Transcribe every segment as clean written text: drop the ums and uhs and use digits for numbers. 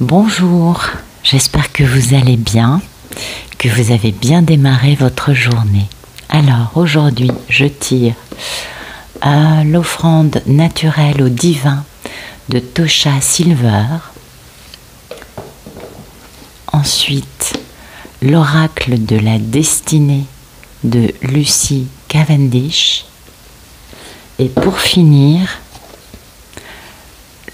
Bonjour, j'espère que vous allez bien, que vous avez bien démarré votre journée. Alors aujourd'hui, je tire l'offrande naturelle au divin de Tosha Silver. Ensuite, l'oracle de la destinée de Lucy Cavendish. Et pour finir,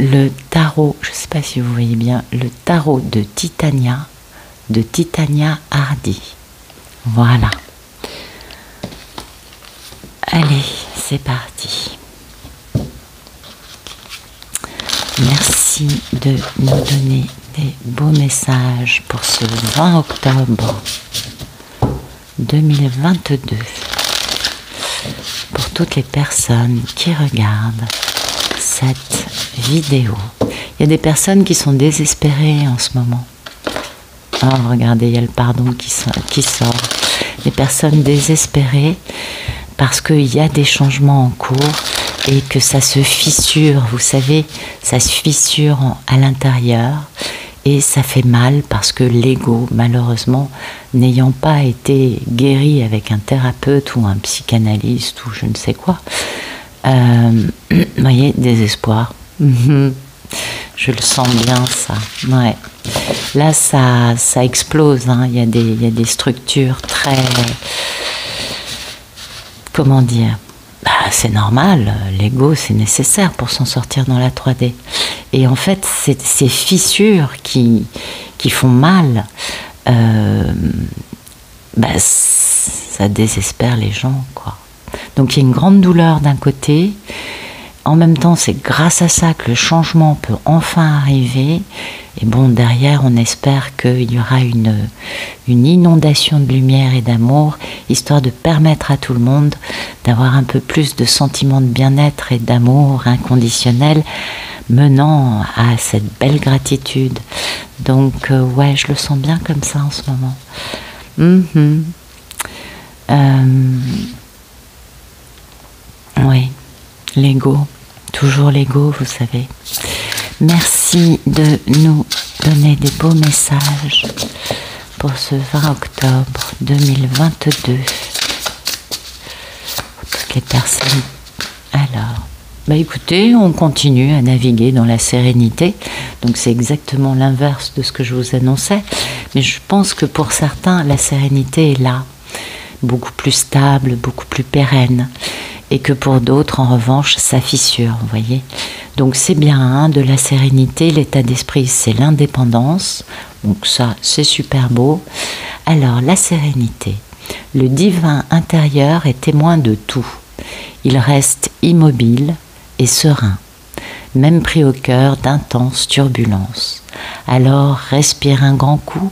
le tarot, je ne sais pas si vous voyez bien, le tarot de Titania Hardy. Voilà. Allez, c'est parti. Merci de nous donner des beaux messages pour ce 20 octobre 2022. Pour toutes les personnes qui regardent cette vidéo. Il y a des personnes qui sont désespérées en ce moment. Oh, regardez, il y a le pardon qui sort. Des personnes désespérées parce qu'il y a des changements en cours et que ça se fissure, vous savez, ça se fissure à l'intérieur et ça fait mal parce que l'ego, malheureusement, n'ayant pas été guéri avec un thérapeute ou un psychanalyste ou je ne sais quoi, vous voyez, désespoir. Je le sens bien, ça. Ouais. Là, ça explose. Hein. Il y a des structures très... Comment dire? C'est normal. L'ego, c'est nécessaire pour s'en sortir dans la 3D. Et en fait, ces fissures qui font mal, ça désespère les gens, quoi. Donc, il y a une grande douleur d'un côté. En même temps, c'est grâce à ça que le changement peut enfin arriver. Et bon, derrière, on espère qu'il y aura une inondation de lumière et d'amour, histoire de permettre à tout le monde d'avoir un peu plus de sentiments de bien-être et d'amour inconditionnel, menant à cette belle gratitude. Donc, ouais, je le sens bien comme ça en ce moment. Oui. L'ego, toujours l'ego, vous savez. Merci de nous donner des beaux messages pour ce 20 octobre 2022. Pour toutes les personnes. Alors, écoutez, on continue à naviguer dans la sérénité. Donc c'est exactement l'inverse de ce que je vous annonçais. Mais je pense que pour certains, la sérénité est là. Beaucoup plus stable, beaucoup plus pérenne. Et que pour d'autres, en revanche, ça fissure, vous voyez. Donc c'est bien, hein, de la sérénité, l'état d'esprit, c'est l'indépendance. Donc ça, c'est super beau. Alors, la sérénité. Le divin intérieur est témoin de tout. Il reste immobile et serein, même pris au cœur d'intenses turbulences. Alors, respire un grand coup,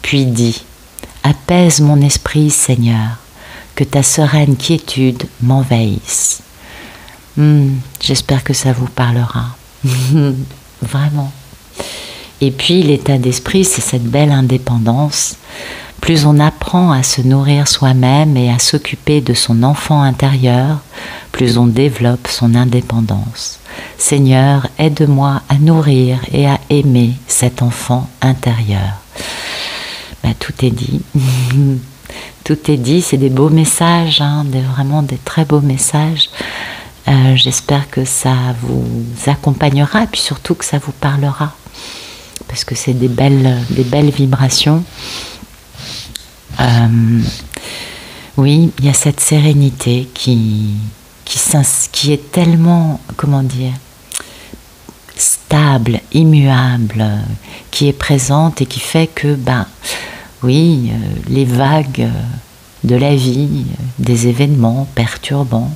puis dis « Apaise mon esprit, Seigneur ». Que ta sereine quiétude m'envahisse. J'espère que ça vous parlera. Vraiment. Et puis l'état d'esprit, c'est cette belle indépendance. Plus on apprend à se nourrir soi-même et à s'occuper de son enfant intérieur, plus on développe son indépendance. Seigneur, aide-moi à nourrir et à aimer cet enfant intérieur. Tout est dit. Tout est dit, c'est des beaux messages, hein, vraiment des très beaux messages. J'espère que ça vous accompagnera et puis surtout que ça vous parlera. Parce que c'est des belles vibrations. Oui, il y a cette sérénité qui est tellement, comment dire, stable, immuable, qui est présente et qui fait que, oui, les vagues de la vie, des événements perturbants,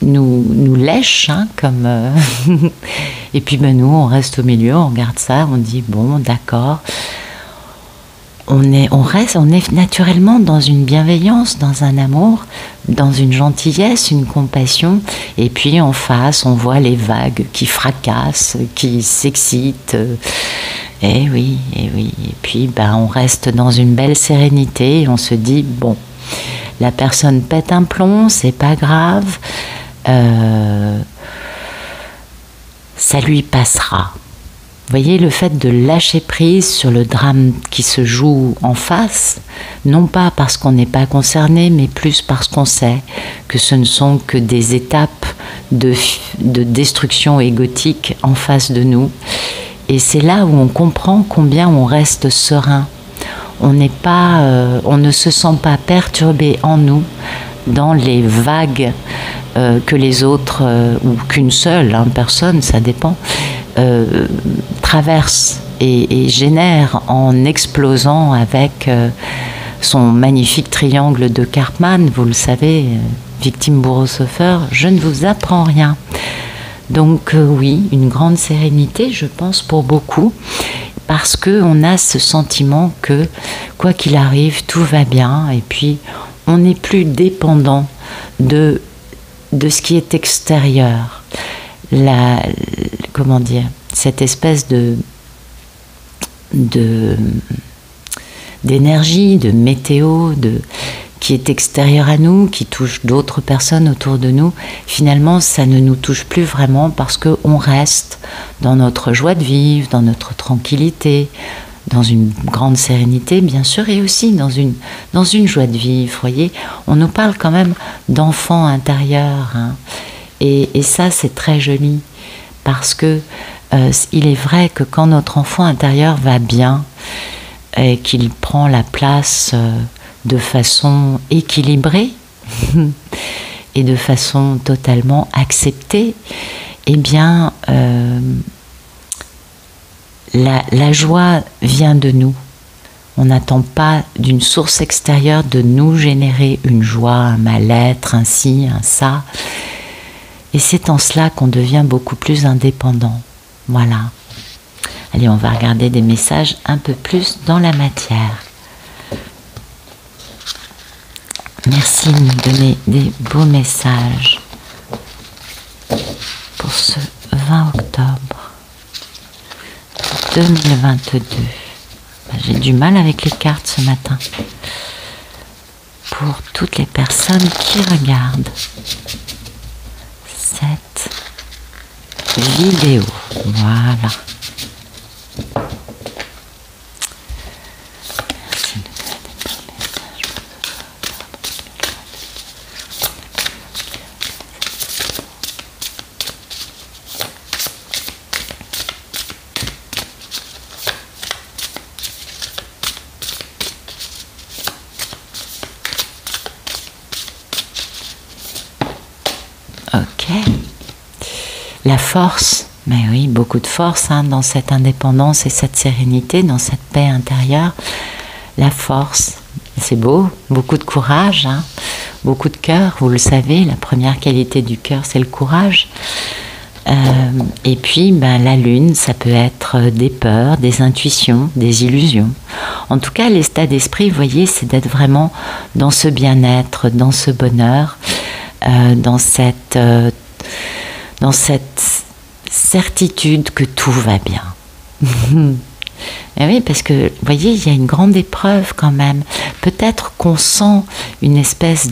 nous lèchent, hein, comme... Et puis nous, on reste au milieu, on regarde ça, on dit, bon, d'accord, on est naturellement dans une bienveillance, dans un amour, dans une gentillesse, une compassion, et puis en face, on voit les vagues qui fracassent, qui s'excitent, et oui, et puis on reste dans une belle sérénité, et on se dit, bon, la personne pète un plomb, c'est pas grave, ça lui passera. voyez, le fait de lâcher prise sur le drame qui se joue en face, non pas parce qu'on n'est pas concerné, mais plus parce qu'on sait que ce ne sont que des étapes de destruction égotique en face de nous. Et c'est là où on comprend combien on reste serein. On ne se sent pas perturbé en nous dans les vagues que les autres, ou qu'une seule personne, ça dépend, traverse et génère en explosant avec son magnifique triangle de Karpman. Vous le savez, victime, bourreau, sauveur, je ne vous apprends rien. Donc oui, une grande sérénité, je pense, pour beaucoup, parce qu'on a ce sentiment que, quoi qu'il arrive, tout va bien, et puis on n'est plus dépendant de ce qui est extérieur. Comment dire, cette espèce d'énergie, de météo, qui est extérieure à nous, qui touche d'autres personnes autour de nous, finalement, ça ne nous touche plus vraiment parce qu'on reste dans notre joie de vivre, dans notre tranquillité, dans une grande sérénité, bien sûr, et aussi dans une joie de vivre. Vous voyez, on nous parle quand même d'enfants intérieurs, hein, et ça, c'est très joli, parce que il est vrai que quand notre enfant intérieur va bien, et qu'il prend la place de façon équilibrée et de façon totalement acceptée, eh bien, la joie vient de nous. On n'attend pas d'une source extérieure de nous générer une joie, un mal-être, un ci, un ça. Et c'est en cela qu'on devient beaucoup plus indépendant. Voilà. Allez, on va regarder des messages un peu plus dans la matière. Merci de nous donner des beaux messages pour ce 20 octobre 2022. J'ai du mal avec les cartes ce matin. Pour toutes les personnes qui regardent cette vidéo. Voilà. La force, mais oui, beaucoup de force dans cette indépendance et cette sérénité, dans cette paix intérieure. La force, c'est beau, beaucoup de courage, beaucoup de cœur, vous le savez, la première qualité du cœur, c'est le courage. Et puis, la lune, ça peut être des peurs, des intuitions, des illusions. En tout cas, l'état d'esprit, vous voyez, c'est d'être vraiment dans ce bien-être, dans ce bonheur, dans cette certitude que tout va bien. Et oui, parce que, vous voyez, il y a une grande épreuve quand même. Peut-être qu'on sent une espèce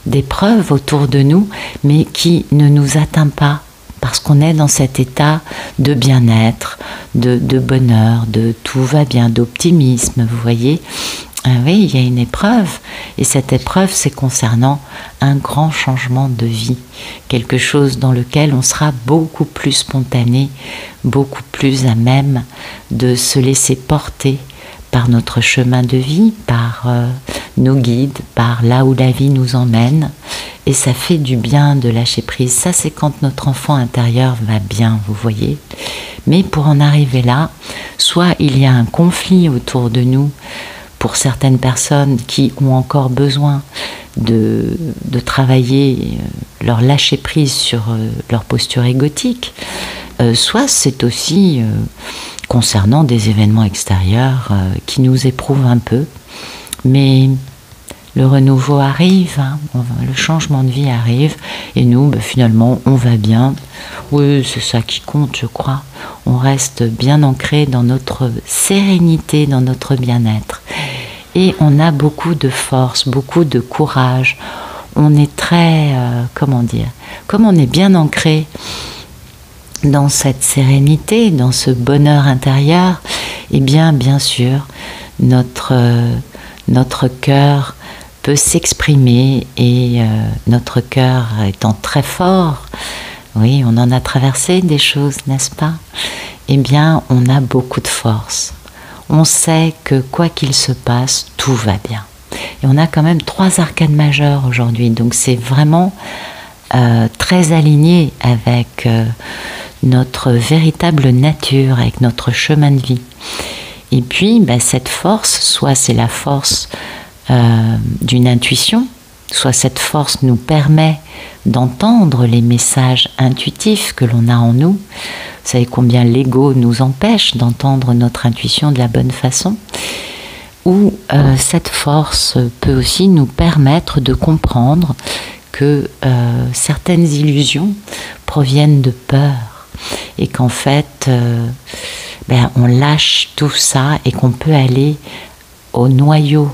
d'épreuve autour de nous, mais qui ne nous atteint pas, parce qu'on est dans cet état de bien-être, de bonheur, de tout va bien, d'optimisme, vous voyez. Oui, il y a une épreuve, et cette épreuve, c'est concernant un grand changement de vie, quelque chose dans lequel on sera beaucoup plus spontané, beaucoup plus à même de se laisser porter par notre chemin de vie, par nos guides, par là où la vie nous emmène, et ça fait du bien de lâcher prise. Ça, c'est quand notre enfant intérieur va bien, vous voyez. Mais pour en arriver là, soit il y a un conflit autour de nous, pour certaines personnes qui ont encore besoin de travailler leur lâcher prise sur leur posture égotique, soit c'est aussi concernant des événements extérieurs qui nous éprouvent un peu. Mais le renouveau arrive, le changement de vie arrive, et nous, finalement, on va bien. Oui, c'est ça qui compte, je crois. On reste bien ancré dans notre sérénité, dans notre bien-être. Et on a beaucoup de force, beaucoup de courage. On est très, comment dire, comme on est bien ancré dans cette sérénité, dans ce bonheur intérieur, eh bien sûr, notre cœur peut s'exprimer et notre cœur étant très fort, oui, on en a traversé des choses, n'est-ce pas? Eh bien, on a beaucoup de force. On sait que quoi qu'il se passe, tout va bien. Et on a quand même 3 arcanes majeures aujourd'hui, donc c'est vraiment très aligné avec notre véritable nature, avec notre chemin de vie. Et puis, cette force, soit c'est la force d'une intuition, soit cette force nous permet d'entendre les messages intuitifs que l'on a en nous. Vous savez combien l'ego nous empêche d'entendre notre intuition de la bonne façon. Ou cette force peut aussi nous permettre de comprendre que certaines illusions proviennent de peur et qu'en fait on lâche tout ça et qu'on peut aller au noyau,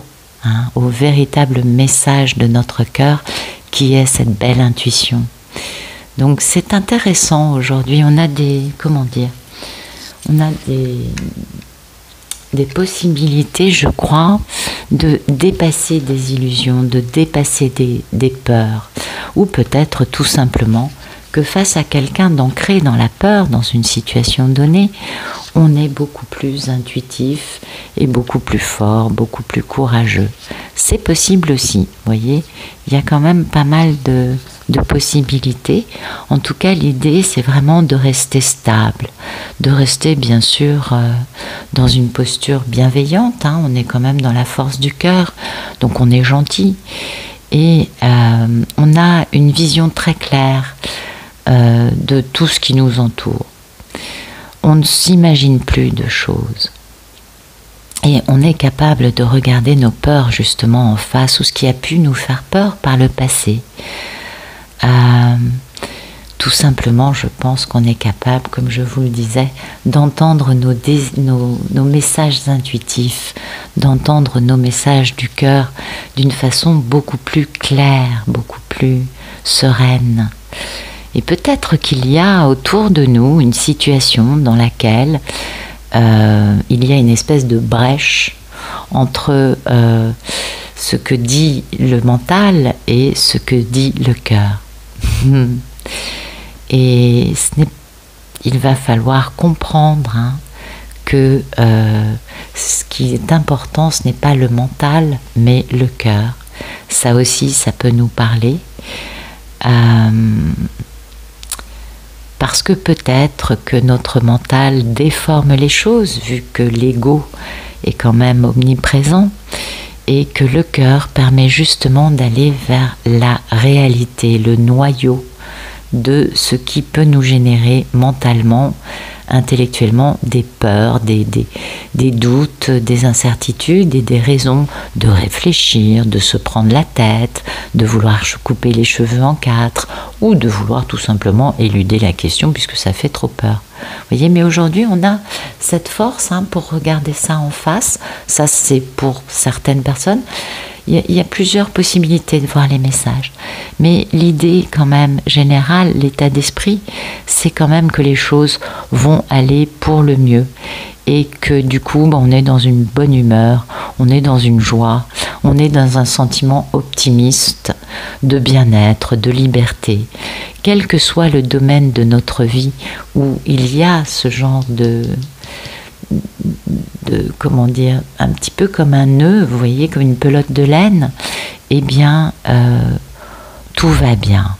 au véritable message de notre cœur qui est cette belle intuition. Donc c'est intéressant aujourd'hui, on a des possibilités, je crois, de dépasser des illusions, de dépasser des peurs, ou peut-être tout simplement que face à quelqu'un d'ancré dans la peur, dans une situation donnée, on est beaucoup plus intuitif et beaucoup plus fort, beaucoup plus courageux. C'est possible aussi, vous voyez, il y a quand même pas mal de possibilités. En tout cas, l'idée, c'est vraiment de rester stable, de rester bien sûr dans une posture bienveillante, on est quand même dans la force du cœur, donc on est gentil, et on a une vision très claire de tout ce qui nous entoure. On ne s'imagine plus de choses. Et on est capable de regarder nos peurs justement en face, ou ce qui a pu nous faire peur par le passé. Tout simplement, je pense qu'on est capable, comme je vous le disais, d'entendre nos messages intuitifs, d'entendre nos messages du cœur d'une façon beaucoup plus claire, beaucoup plus sereine. Et peut-être qu'il y a autour de nous une situation dans laquelle il y a une espèce de brèche entre ce que dit le mental et ce que dit le cœur. Et il va falloir comprendre que ce qui est important, ce n'est pas le mental, mais le cœur. Ça aussi, ça peut nous parler. Parce que peut-être que notre mental déforme les choses, vu que l'ego est quand même omniprésent, et que le cœur permet justement d'aller vers la réalité, le noyau de ce qui peut nous générer mentalement, intellectuellement, des peurs, des doutes, des incertitudes et des raisons de réfléchir, de se prendre la tête, de vouloir couper les cheveux en 4 ou de vouloir tout simplement éluder la question puisque ça fait trop peur. Vous voyez, mais aujourd'hui on a cette force pour regarder ça en face. Ça, c'est pour certaines personnes. Il y a plusieurs possibilités de voir les messages. Mais l'idée quand même générale, l'état d'esprit, c'est quand même que les choses vont aller pour le mieux. Et que du coup, on est dans une bonne humeur, on est dans une joie, on est dans un sentiment optimiste de bien-être, de liberté. Quel que soit le domaine de notre vie où il y a ce genre de comment dire, un petit peu comme un nœud, vous voyez, comme une pelote de laine, eh bien, tout va bien.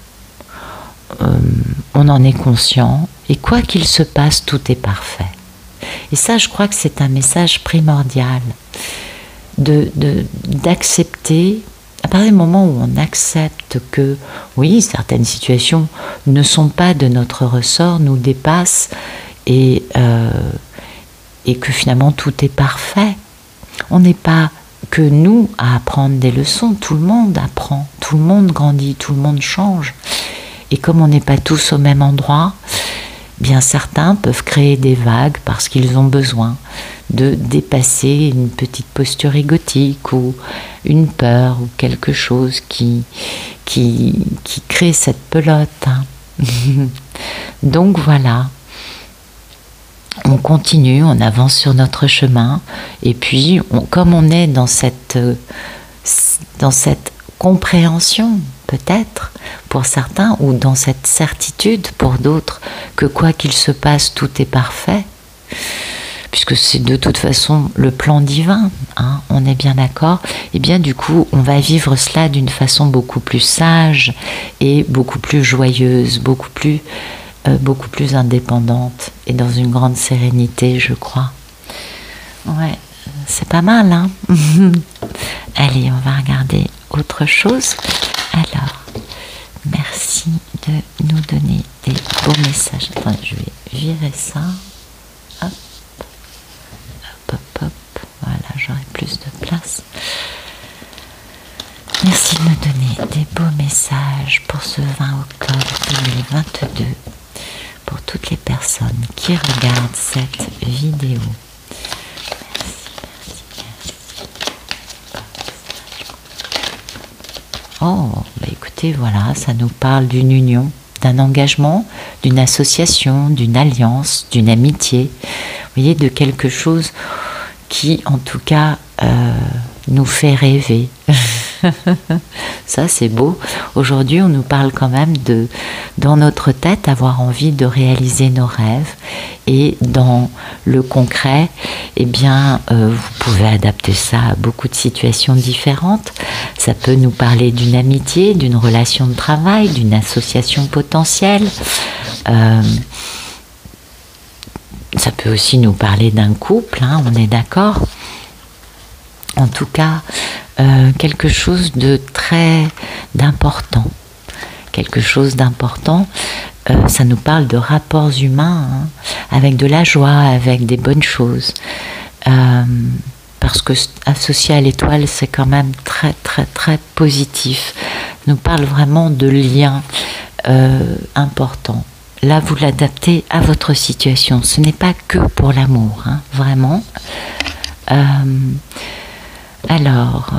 On en est conscient, et quoi qu'il se passe, tout est parfait. Et ça, je crois que c'est un message primordial, d'accepter, à partir du moment où on accepte que, oui, certaines situations ne sont pas de notre ressort, nous dépassent, et que finalement tout est parfait. On n'est pas que nous à apprendre des leçons, tout le monde apprend, tout le monde grandit, tout le monde change. Et comme on n'est pas tous au même endroit, bien certains peuvent créer des vagues parce qu'ils ont besoin de dépasser une petite posture égotique ou une peur ou quelque chose qui crée cette pelote. Donc voilà. on continue, on avance sur notre chemin, et puis comme on est dans cette compréhension, peut-être, pour certains, ou dans cette certitude pour d'autres, que quoi qu'il se passe, tout est parfait, puisque c'est de toute façon le plan divin, hein, on est bien d'accord, et bien du coup, on va vivre cela d'une façon beaucoup plus sage, et beaucoup plus joyeuse, beaucoup plus indépendante, et dans une grande sérénité, je crois. Ouais, c'est pas mal, hein. Allez, on va regarder autre chose. Alors, merci de nous donner des beaux messages. Attendez, je vais virer ça. Hop, hop, hop, hop. Voilà, j'aurai plus de place. Merci de nous donner des beaux messages pour ce 20 octobre 2022, pour toutes les personnes qui regardent cette vidéo. Oh, bah écoutez, voilà, ça nous parle d'une union, d'un engagement, d'une association, d'une alliance, d'une amitié. Vous voyez, de quelque chose qui, en tout cas, nous fait rêver. Ça, c'est beau. Aujourd'hui, on nous parle quand même de, dans notre tête, avoir envie de réaliser nos rêves. Et dans le concret, eh bien, vous pouvez adapter ça à beaucoup de situations différentes. Ça peut nous parler d'une amitié, d'une relation de travail, d'une association potentielle. Ça peut aussi nous parler d'un couple, hein, on est d'accord. En tout cas, quelque chose de très d'important. Quelque chose d'important. Ça nous parle de rapports humains, hein, avec de la joie, avec des bonnes choses. Parce que associé à l'étoile, c'est quand même très, très, très positif. Ça nous parle vraiment de liens importants. Là, vous l'adaptez à votre situation. Ce n'est pas que pour l'amour, hein, vraiment. Alors,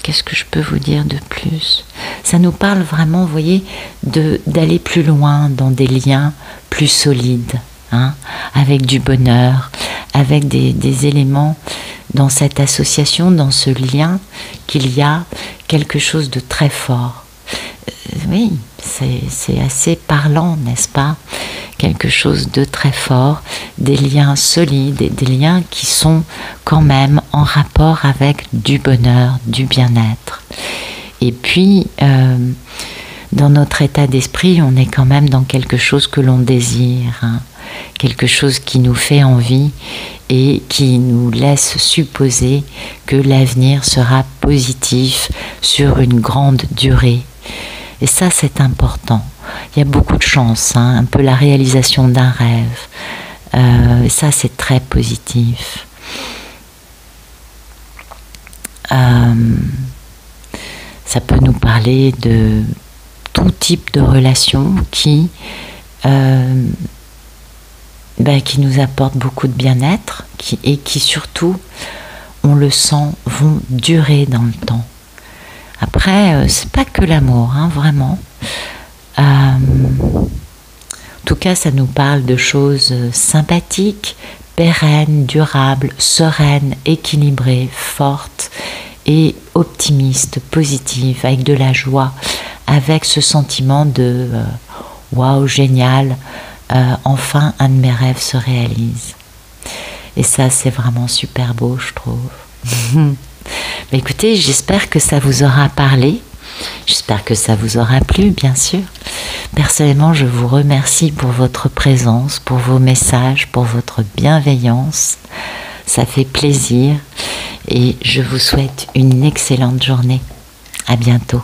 qu'est-ce que je peux vous dire de plus? Ça nous parle vraiment, vous voyez, d'aller plus loin dans des liens plus solides, hein, avec du bonheur, avec des éléments dans cette association, dans ce lien, qu'il y a quelque chose de très fort. Oui, c'est assez parlant, n'est-ce pas? Quelque chose de très fort, des liens solides, et des liens qui sont quand même en rapport avec du bonheur, du bien-être. Et puis, dans notre état d'esprit, on est quand même dans quelque chose que l'on désire, hein, quelque chose qui nous fait envie et qui nous laisse supposer que l'avenir sera positif sur une grande durée. Et ça, c'est important. Il y a beaucoup de chance, hein, un peu la réalisation d'un rêve. Et ça, c'est très positif. Ça peut nous parler de tout type de relations qui nous apportent beaucoup de bien-être et qui surtout, on le sent, vont durer dans le temps. Après, c'est pas que l'amour, hein, vraiment. En tout cas, ça nous parle de choses sympathiques, pérennes, durables, sereines, équilibrées, fortes et optimistes, positives, avec de la joie, avec ce sentiment de waouh, génial, enfin un de mes rêves se réalise. Et ça, c'est vraiment super beau, je trouve. Mais écoutez, j'espère que ça vous aura parlé. J'espère que ça vous aura plu, bien sûr. Personnellement, je vous remercie pour votre présence, pour vos messages, pour votre bienveillance. Ça fait plaisir et je vous souhaite une excellente journée. À bientôt.